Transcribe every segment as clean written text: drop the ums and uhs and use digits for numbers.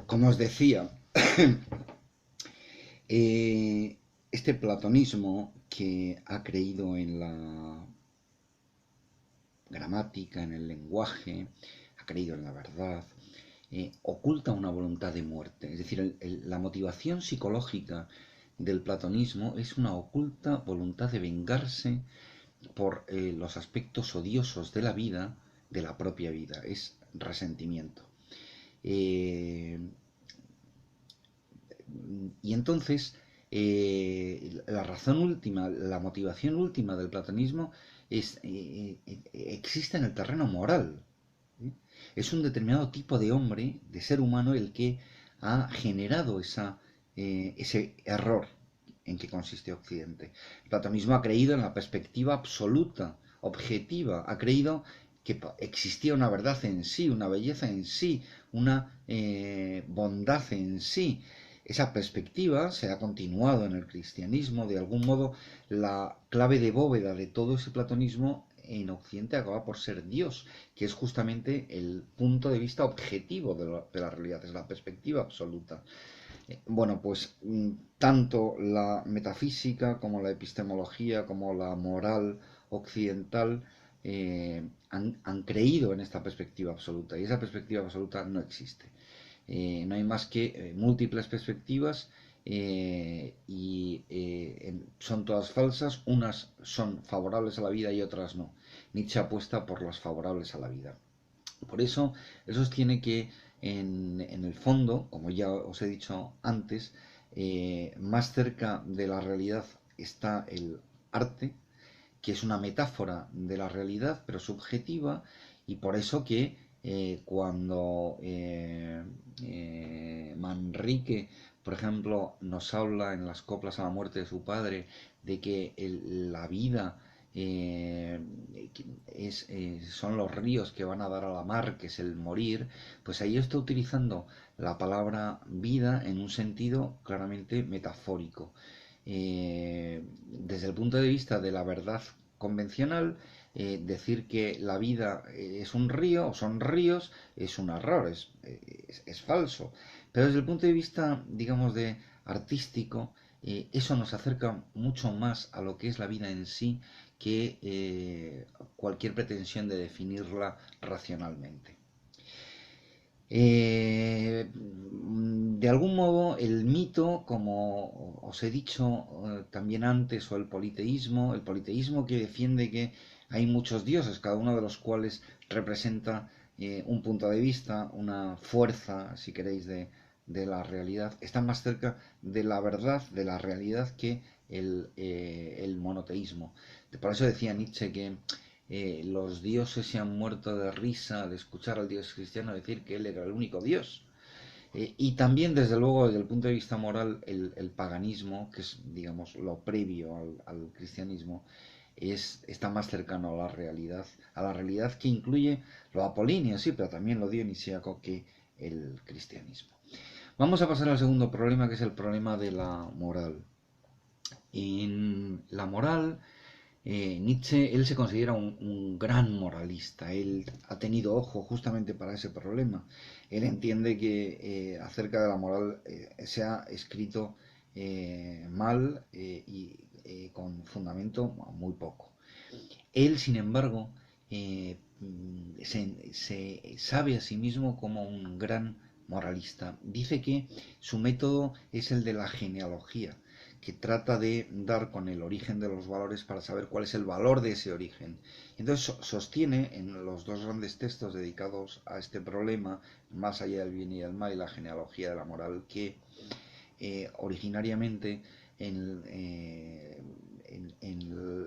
Como os decía, este platonismo que ha creído en la gramática, en el lenguaje, ha creído en la verdad, oculta una voluntad de muerte. Es decir, la motivación psicológica del platonismo es una oculta voluntad de vengarse por los aspectos odiosos de la vida, de la propia vida. Es resentimiento. Eh, y entonces, la razón última, la motivación última del platonismo existe en el terreno moral. ¿Sí? Es un determinado tipo de hombre, de ser humano, el que ha generado ese error en que consiste Occidente. El platonismo ha creído en la perspectiva absoluta, objetiva, ha creído que existía una verdad en sí, una belleza en sí, una bondad en sí. Esa perspectiva se ha continuado en el cristianismo. De algún modo, la clave de bóveda de todo ese platonismo en Occidente acaba por ser Dios, que es justamente el punto de vista objetivo de la realidad, es la perspectiva absoluta. Bueno, pues tanto la metafísica como la epistemología como la moral occidental han creído en esta perspectiva absoluta y esa perspectiva absoluta no existe. No hay más que múltiples perspectivas son todas falsas, unas son favorables a la vida y otras no. Nietzsche apuesta por las favorables a la vida. Por eso, él sostiene que en el fondo, como ya os he dicho antes, más cerca de la realidad está el arte, que es una metáfora de la realidad, pero subjetiva, y por eso que cuando Manrique, por ejemplo, nos habla en las coplas a la muerte de su padre de que la vida eh, son los ríos que van a dar a la mar, que es el morir, pues ahí está utilizando la palabra vida en un sentido claramente metafórico. Desde el punto de vista de la verdad convencional, decir que la vida es un río o son ríos es un error, es falso. Pero desde el punto de vista, digamos, de artístico, eso nos acerca mucho más a lo que es la vida en sí que cualquier pretensión de definirla racionalmente. De algún modo, el mito, como os he dicho también antes, o el politeísmo que defiende que hay muchos dioses, cada uno de los cuales representa un punto de vista, una fuerza, si queréis, de la realidad, está más cerca de la verdad, de la realidad, que el monoteísmo. Por eso decía Nietzsche que los dioses se han muerto de risa al escuchar al dios cristiano decir que él era el único dios. Y también, desde luego, desde el punto de vista moral, el paganismo, que es, digamos, lo previo al cristianismo, está más cercano a la realidad que incluye lo apolíneo, sí, pero también lo dionisíaco que el cristianismo. Vamos a pasar al segundo problema, que es el problema de la moral. En la moral, Nietzsche, él se considera un gran moralista, él ha tenido ojo justamente para ese problema. Él entiende que acerca de la moral se ha escrito mal y con fundamento muy poco. Él, sin embargo, se sabe a sí mismo como un gran moralista. Dice que su método es el de la genealogía, que trata de dar con el origen de los valores para saber cuál es el valor de ese origen. Entonces sostiene en los dos grandes textos dedicados a este problema, Más allá del bien y del mal y la genealogía de la moral, que originariamente en,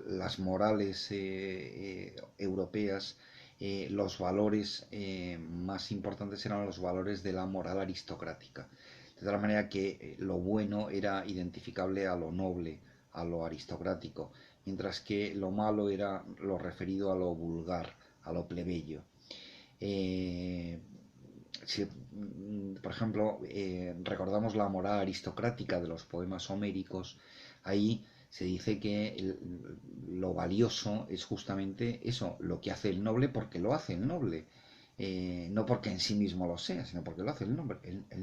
las morales europeas los valores más importantes eran los valores de la moral aristocrática. De tal manera que lo bueno era identificable a lo noble, a lo aristocrático, mientras que lo malo era lo referido a lo vulgar, a lo plebeyo. Eh, si, por ejemplo, recordamos la moral aristocrática de los poemas homéricos, ahí se dice que lo valioso es justamente eso, lo que hace el noble porque lo hace el noble. no porque en sí mismo lo sea, sino porque lo hace el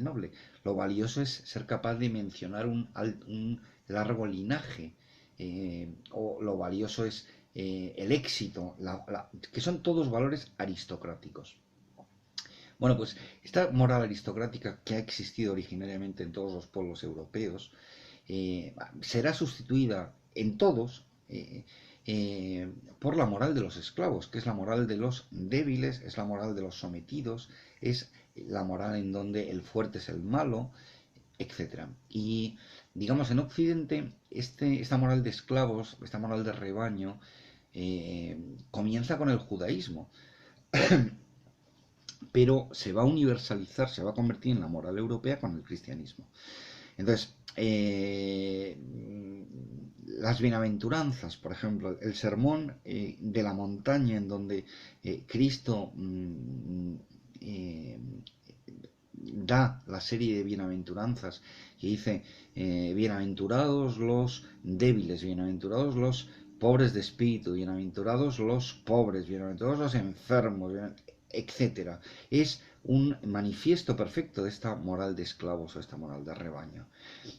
noble. Lo valioso es ser capaz de mencionar un largo linaje, o lo valioso es el éxito, que son todos valores aristocráticos. Bueno, pues esta moral aristocrática que ha existido originariamente en todos los pueblos europeos será sustituida en todos por la moral de los esclavos, que es la moral de los débiles, es la moral de los sometidos, es la moral en donde el fuerte es el malo, etcétera. Y digamos, en Occidente, esta moral de esclavos, esta moral de rebaño, comienza con el judaísmo, pero se va a universalizar, se va a convertir en la moral europea con el cristianismo. Entonces, las bienaventuranzas, por ejemplo, el sermón de la montaña en donde Cristo da la serie de bienaventuranzas que dice, bienaventurados los débiles, bienaventurados los pobres de espíritu, bienaventurados los pobres, bienaventurados los enfermos, etcétera. Es un manifiesto perfecto de esta moral de esclavos o esta moral de rebaño.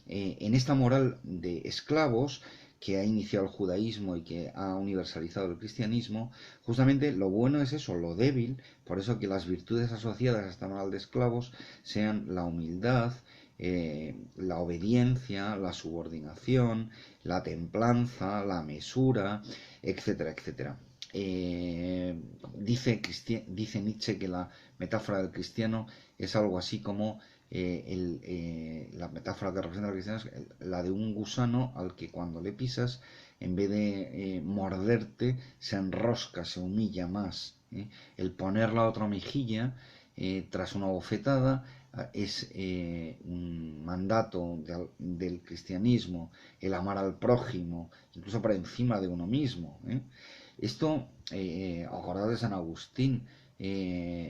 En esta moral de esclavos que ha iniciado el judaísmo y que ha universalizado el cristianismo, justamente lo bueno es eso, lo débil, por eso que las virtudes asociadas a esta moral de esclavos sean la humildad, la obediencia, la subordinación, la templanza, la mesura, etcétera, etcétera. Dice Nietzsche que la metáfora del cristiano es algo así como la metáfora que representa al cristiano es la de un gusano al que cuando le pisas, en vez de morderte, se enrosca, se humilla más. El poner la otra mejilla tras una bofetada es un mandato del cristianismo, el amar al prójimo, incluso por encima de uno mismo. Esto, acordad de San Agustín,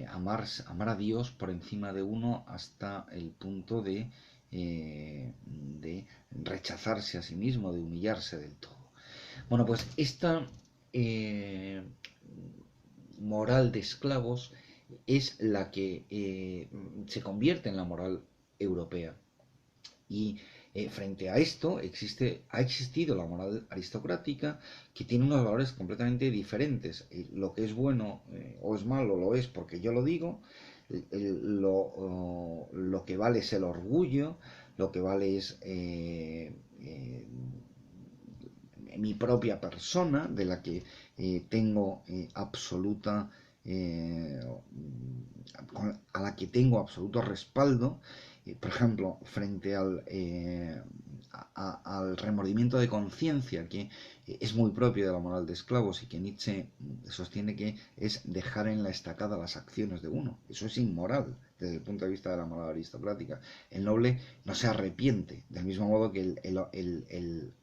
amar a Dios por encima de uno hasta el punto de rechazarse a sí mismo, de humillarse del todo. Bueno, pues esta moral de esclavos es la que se convierte en la moral europea. Y frente a esto ha existido la moral aristocrática que tiene unos valores completamente diferentes. Lo que es bueno o es malo lo es porque yo lo digo, lo que vale es el orgullo, lo que vale es mi propia persona, de la que tengo absoluta... a la que tengo absoluto respaldo, por ejemplo, frente al remordimiento de conciencia, que es muy propio de la moral de esclavos y que Nietzsche sostiene que es dejar en la estacada las acciones de uno. Eso es inmoral desde el punto de vista de la moral aristocrática. El noble no se arrepiente, del mismo modo que el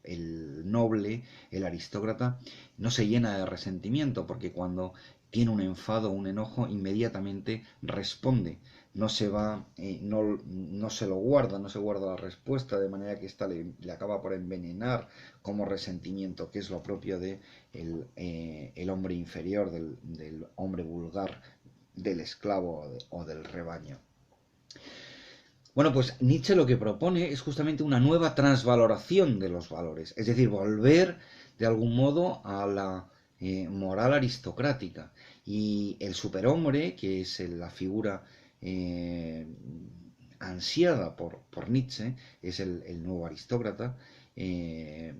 noble, el aristócrata, no se llena de resentimiento, porque cuando tiene un enfado o un enojo, inmediatamente responde. No se va, no se lo guarda, no se guarda la respuesta, de manera que ésta le acaba por envenenar como resentimiento, que es lo propio de el hombre inferior, del hombre vulgar, del esclavo o del rebaño. Bueno, pues Nietzsche lo que propone es justamente una nueva transvaloración de los valores, es decir, volver de algún modo a la moral aristocrática. Y el superhombre, que es la figura ansiada por Nietzsche, es el nuevo aristócrata, el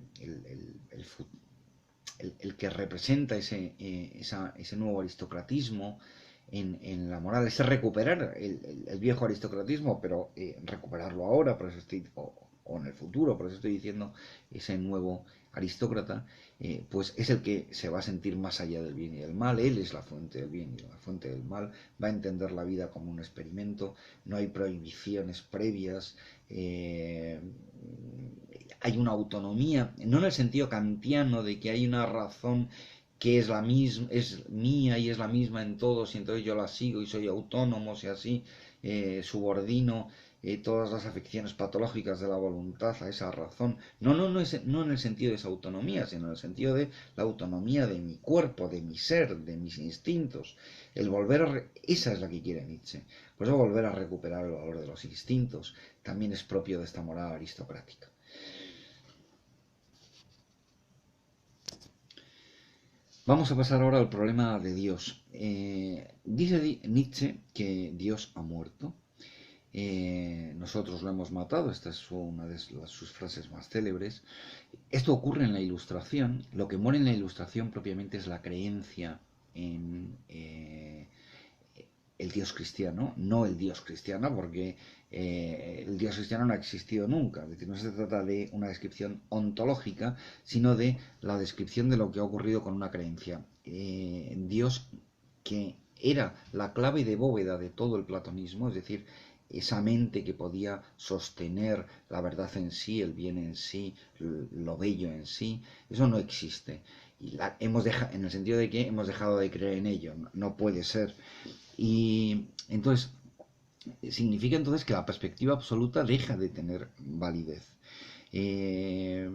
que representa ese nuevo aristocratismo en la moral, es recuperar el viejo aristocratismo, pero recuperarlo ahora, por eso o en el futuro, por eso estoy diciendo ese nuevo aristócrata, pues es el que se va a sentir más allá del bien y del mal. Él es la fuente del bien y la fuente del mal, va a entender la vida como un experimento, no hay prohibiciones previas, hay una autonomía, no en el sentido kantiano de que hay una razón que es la misma, es mía y es la misma en todos, y entonces yo la sigo y soy autónomo y así, subordino todas las afecciones patológicas de la voluntad a esa razón. No en el sentido de esa autonomía, sino en el sentido de la autonomía de mi cuerpo, de mi ser, de mis instintos. El volver esa es la que quiere Nietzsche. Por eso volver a recuperar el valor de los instintos también es propio de esta moral aristocrática. Vamos a pasar ahora al problema de Dios. Dice Nietzsche que Dios ha muerto. Nosotros lo hemos matado, esta es una de sus frases más célebres. Esto ocurre en la Ilustración. Lo que muere en la Ilustración propiamente es la creencia en el Dios cristiano, no el Dios cristiano, porque el Dios cristiano no ha existido nunca. Es decir, no se trata de una descripción ontológica, sino de la descripción de lo que ha ocurrido con una creencia. Dios que era la clave de bóveda de todo el platonismo, es decir, esa mente que podía sostener la verdad en sí, el bien en sí, lo bello en sí, eso no existe. Y en el sentido de que hemos dejado de creer en ello, no puede ser. Y entonces, significa entonces que la perspectiva absoluta deja de tener validez. Eh,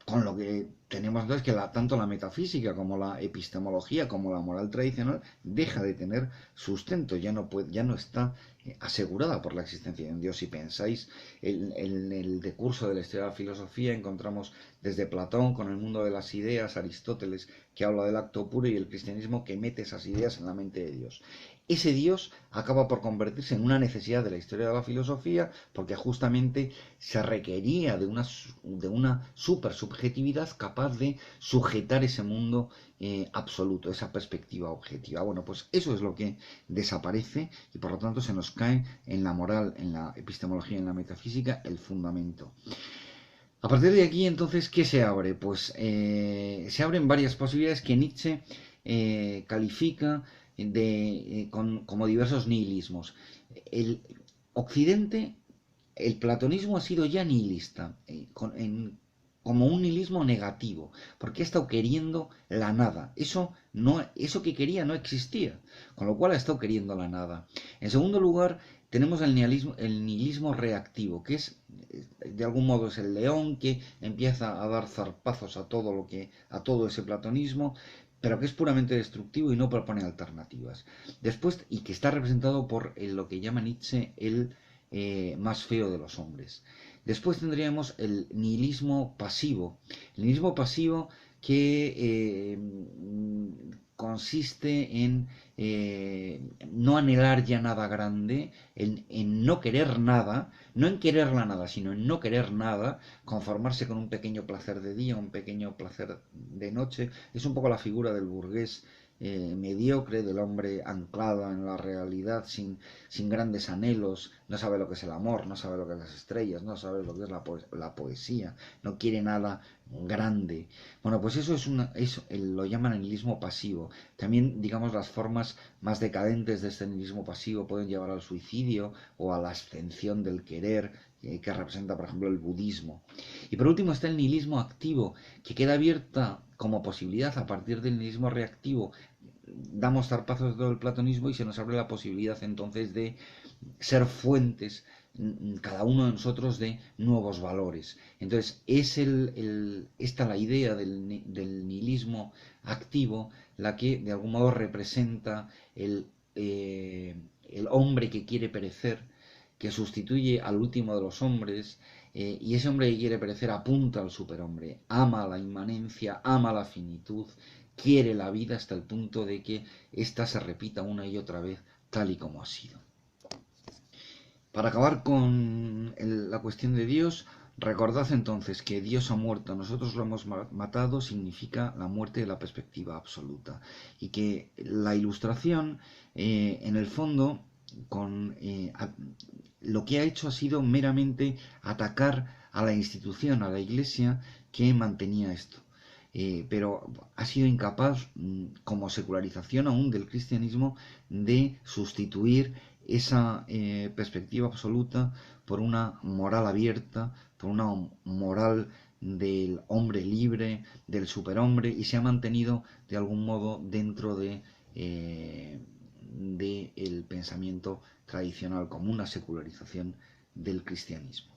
con lo que tenemos entonces que tanto la metafísica como la epistemología como la moral tradicional deja de tener sustento, ya no está asegurada por la existencia de un Dios. Si pensáis en el decurso de la historia de la filosofía, encontramos desde Platón con el mundo de las ideas, Aristóteles que habla del acto puro y el cristianismo que mete esas ideas en la mente de Dios. Ese Dios acaba por convertirse en una necesidad de la historia de la filosofía porque justamente se requería de una supersubjetividad capaz de sujetar ese mundo absoluto, esa perspectiva objetiva. Bueno, pues eso es lo que desaparece y por lo tanto se nos cae en la moral, en la epistemología, en la metafísica, el fundamento. A partir de aquí, entonces, ¿qué se abre? Pues se abren varias posibilidades que Nietzsche califica como diversos nihilismos. El Occidente, el platonismo ha sido ya nihilista, como un nihilismo negativo, porque ha estado queriendo la nada. Eso que quería no existía, con lo cual ha estado queriendo la nada. En segundo lugar, tenemos el nihilismo reactivo, que es, de algún modo, es el león que empieza a dar zarpazos a todo ese platonismo, pero que es puramente destructivo y no propone alternativas. Después, y que está representado por lo que llama Nietzsche el más feo de los hombres. Después tendríamos el nihilismo pasivo. El nihilismo pasivo que consiste en no anhelar ya nada grande, en no querer nada, no en querer la nada, sino en no querer nada, conformarse con un pequeño placer de día, un pequeño placer de noche. Es un poco la figura del burgués mediocre, del hombre anclado en la realidad, sin grandes anhelos, no sabe lo que es el amor, no sabe lo que es las estrellas, no sabe lo que es la poesía, no quiere nada grande. Bueno, pues eso lo llaman el nihilismo pasivo. También, digamos, las formas más decadentes de este nihilismo pasivo pueden llevar al suicidio o a la ascensión del querer, que representa, por ejemplo, el budismo. Y por último está el nihilismo activo, que queda abierta como posibilidad a partir del nihilismo reactivo. Damos zarpazos de todo el platonismo y se nos abre la posibilidad entonces de ser fuentes, cada uno de nosotros, de nuevos valores. Entonces, esta la idea del nihilismo activo, la que de algún modo representa el hombre que quiere perecer, que sustituye al último de los hombres, y ese hombre que quiere perecer apunta al superhombre, ama la inmanencia, ama la finitud, quiere la vida hasta el punto de que ésta se repita una y otra vez tal y como ha sido. Para acabar con la cuestión de Dios, recordad entonces que Dios ha muerto, nosotros lo hemos matado, significa la muerte de la perspectiva absoluta. Y que la Ilustración, en el fondo, lo que ha hecho ha sido meramente atacar a la institución, a la Iglesia que mantenía esto. Pero ha sido incapaz, como secularización aún del cristianismo, de sustituir esa perspectiva absoluta por una moral abierta, por una moral del hombre libre, del superhombre, y se ha mantenido de algún modo dentro del pensamiento tradicional, como una secularización del cristianismo.